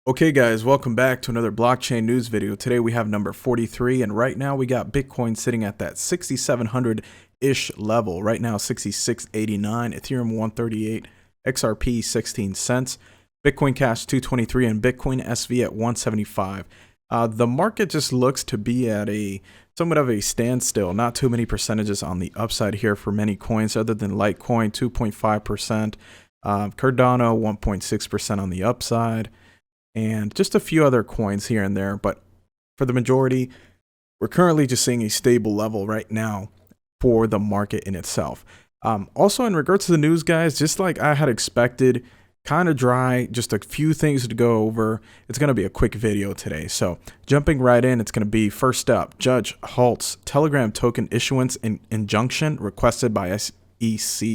Okay guys, welcome back to another blockchain news video. Today we have number 43, and right now we got Bitcoin sitting at that 6,700-ish level. Right now 66.89, Ethereum 138, XRP 16 cents, Bitcoin Cash 223, and Bitcoin SV at 175. The market just looks to be at a somewhat of a standstill. Not too many percentages on the upside here for many coins other than Litecoin 2.5%, Cardano 1.6% on the upside, and just a few other coins here and there. But for the majority, we're currently just seeing a stable level right now for the market in itself. Also, in regards to the news, guys, just like I had expected, kind of dry, just a few things to go over. It's going to be a quick video today. So jumping right in, it's going to be first up, Judge halts Telegram token issuance and injunction requested by SEC.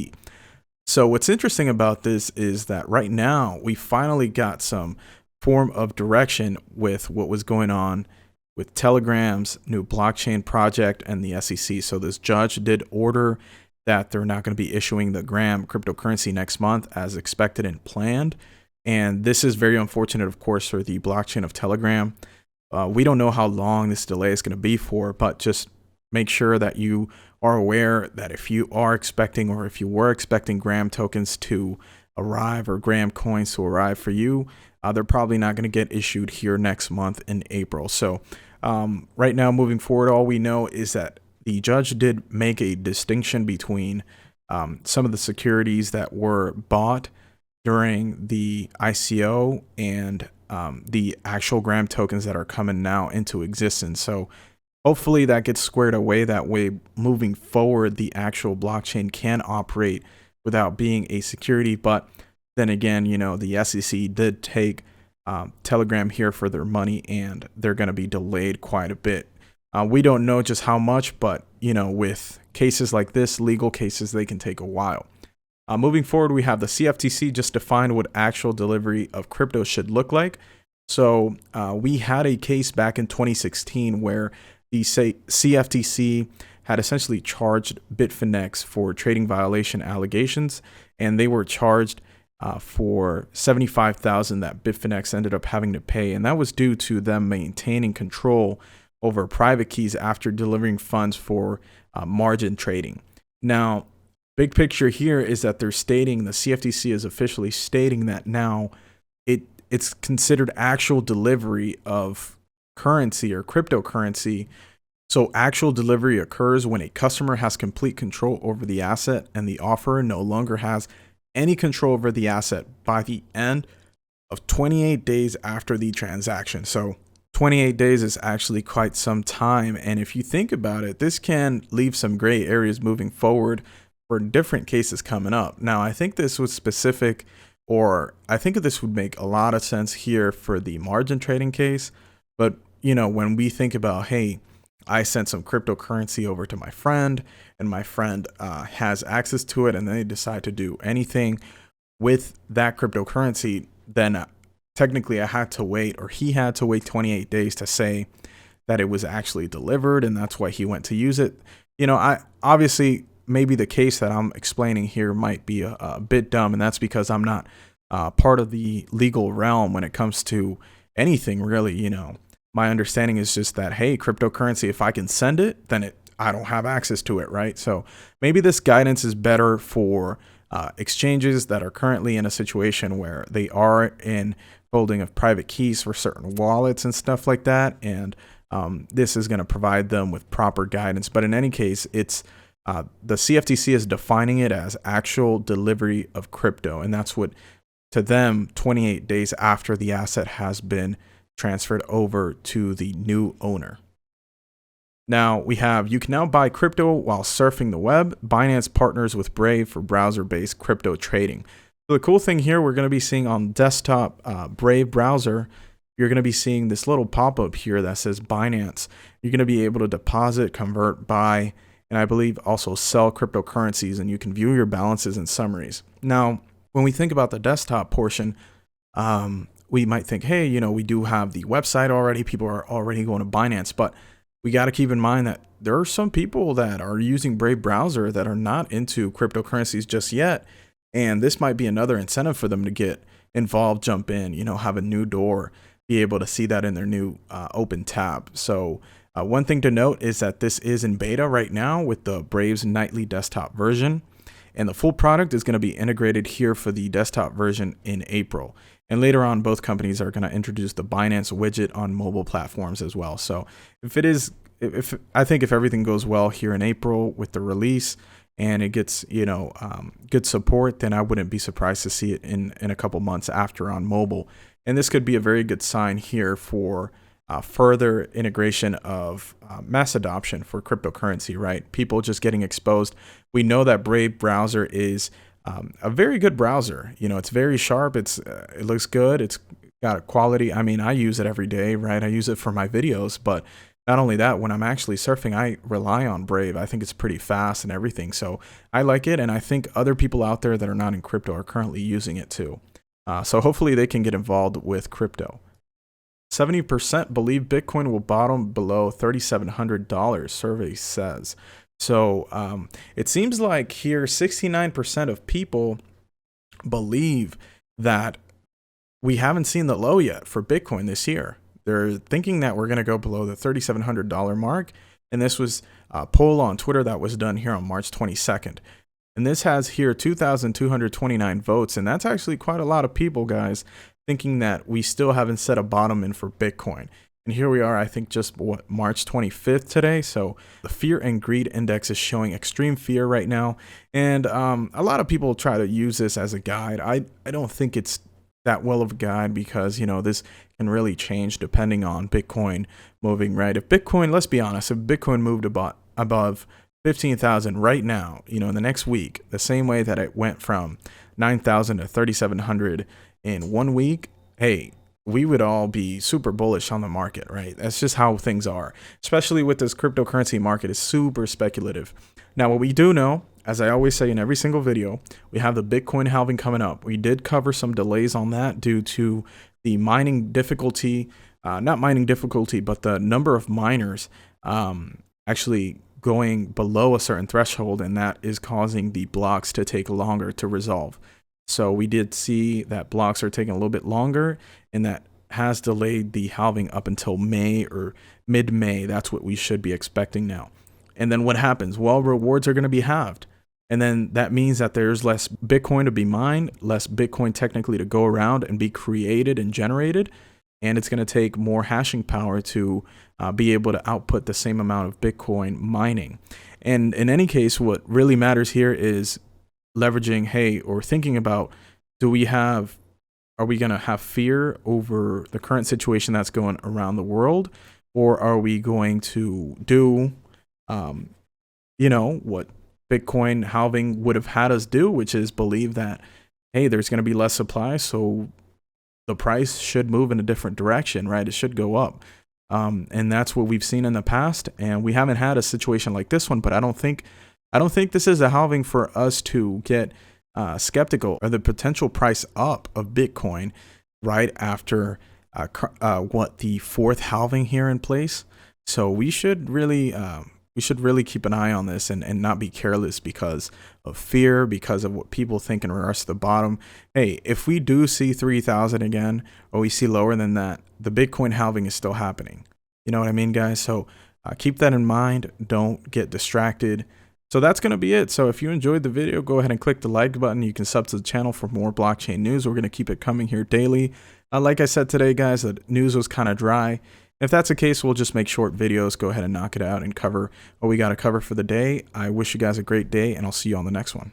So what's interesting about this is that right now we finally got some form of direction with what was going on with Telegram's new blockchain project and the SEC. So this judge did order that they're not going to be issuing the Gram cryptocurrency next month as expected and planned. And this is very unfortunate, of course, for the blockchain of Telegram. We don't know how long this delay is going to be for, but just make sure that you are aware that if you are expecting, or if you were expecting Gram tokens to arrive or Gram coins to arrive for you, they're probably not going to get issued here next month in April. So right now, moving forward, all we know is that the judge did make a distinction between some of the securities that were bought during the ICO and the actual Gram tokens that are coming now into existence. So hopefully that gets squared away. That way, moving forward, the actual blockchain can operate without being a security. But then again, you know, the SEC did take Telegram here for their money, and they're going to be delayed quite a bit. We don't know just how much, but, you know, with cases like this, legal cases, they can take a while. Moving forward, we have the CFTC just defined what actual delivery of crypto should look like. So we had a case back in 2016 where the CFTC had essentially charged Bitfinex for trading violation allegations, and they were charged for $75,000 that Bitfinex ended up having to pay, and that was due to them maintaining control over private keys after delivering funds for margin trading. Now, big picture here is that they're stating, the CFTC is officially stating that now it's considered actual delivery of currency or cryptocurrency. So actual delivery occurs when a customer has complete control over the asset and the offerer no longer has any control over the asset by the end of 28 days after the transaction. So 28 days is actually quite some time. And if you think about it, this can leave some gray areas moving forward for different cases coming up. Now, I think this was specific, or I think this would make a lot of sense here for the margin trading case. But, you know, when we think about, hey, I sent some cryptocurrency over to my friend, and my friend has access to it, and they decide to do anything with that cryptocurrency, then technically I had to wait, or he had to wait 28 days to say that it was actually delivered, and that's why he went to use it. You know, I obviously, maybe the case that I'm explaining here might be a bit dumb, and that's because I'm not part of the legal realm when it comes to anything really. You know, my understanding is just that, hey, cryptocurrency, if I can send it, then I don't have access to it, right? So maybe this guidance is better for exchanges that are currently in a situation where they are in holding of private keys for certain wallets and stuff like that. And this is going to provide them with proper guidance. But in any case, it's the CFTC is defining it as actual delivery of crypto. And that's what, to them, 28 days after the asset has been transferred over to the new owner. Now we have, you can now buy crypto while surfing the web. Binance partners with Brave for browser-based crypto trading. So the cool thing here, we're going to be seeing on desktop Brave browser, you're going to be seeing this little pop-up here that says Binance. You're going to be able to deposit, convert, buy, and I believe also sell cryptocurrencies, and you can view your balances and summaries. Now, when we think about the desktop portion, we might think, hey, you know, we do have the website already. People are already going to Binance, but we got to keep in mind that there are some people that are using Brave browser that are not into cryptocurrencies just yet. And this might be another incentive for them to get involved jump in, have a new door, be able to see that in their new open tab. So one thing to note is that this is in beta right now with the Braves nightly desktop version, and the full product is going to be integrated here for the desktop version in April. And later on, both companies are going to introduce the Binance widget on mobile platforms as well. So I think if everything goes well here in April with the release and it gets, good support, then I wouldn't be surprised to see it in a couple months after on mobile. And this could be a very good sign here for further integration of mass adoption for cryptocurrency, right? People just getting exposed. We know that Brave browser is a very good browser. It's very sharp. It looks good. It's got a quality. I mean, I use it every day, right? I use it for my videos, but not only that, when I'm actually surfing, I rely on Brave. I think it's pretty fast and everything. So I like it. And I think other people out there that are not in crypto are currently using it too. So hopefully they can get involved with crypto. 70% believe Bitcoin will bottom below $3,700, survey says. So it seems like here 69% of people believe that we haven't seen the low yet for Bitcoin this year. They're thinking that we're going to go below the $3,700 mark. And this was a poll on Twitter that was done here on March 22nd. And this has here 2,229 votes. And that's actually quite a lot of people, guys, thinking that we still haven't set a bottom in for Bitcoin. And here we are, I think just March 25th today. So the fear and greed index is showing extreme fear right now. And a lot of people try to use this as a guide. I don't think it's that well of a guide because, this can really change depending on Bitcoin moving, right? If Bitcoin, let's be honest, if Bitcoin moved above 15,000 right now, in the next week, the same way that it went from 9,000 to 3,700 in 1 week, hey, we would all be super bullish on the market, right? That's just how things are, especially with this cryptocurrency market is super speculative. Now, what we do know, as I always say in every single video, we have the Bitcoin halving coming up. We did cover some delays on that due to the mining difficulty, not mining difficulty, but the number of miners actually going below a certain threshold, and that is causing the blocks to take longer to resolve. So we did see that blocks are taking a little bit longer, and that has delayed the halving up until May or mid-May. That's what we should be expecting now. And then what happens? Well, rewards are going to be halved. And then that means that there's less Bitcoin to be mined, less Bitcoin technically to go around and be created and generated. And it's going to take more hashing power to be able to output the same amount of Bitcoin mining. And in any case, what really matters here is leveraging, hey, or thinking about, are we going to have fear over the current situation that's going around the world? Or are we going to do, what Bitcoin halving would have had us do, which is believe that, hey, there's going to be less supply, so the price should move in a different direction, right? It should go up. And that's what we've seen in the past. And we haven't had a situation like this one, but I don't think this is a halving for us to get skeptical of the potential price up of Bitcoin right after the fourth halving here in place. So we should really keep an eye on this and not be careless because of fear, because of what people think in regards to the bottom. Hey, if we do see 3,000 again, or we see lower than that, the Bitcoin halving is still happening. You know what I mean, guys? So keep that in mind. Don't get distracted. So that's going to be it. So if you enjoyed the video, go ahead and click the like button. You can sub to the channel for more blockchain news. We're going to keep it coming here daily. Like I said today, guys, the news was kind of dry. If that's the case, we'll just make short videos, go ahead and knock it out and cover what we got to cover for the day. I wish you guys a great day, and I'll see you on the next one.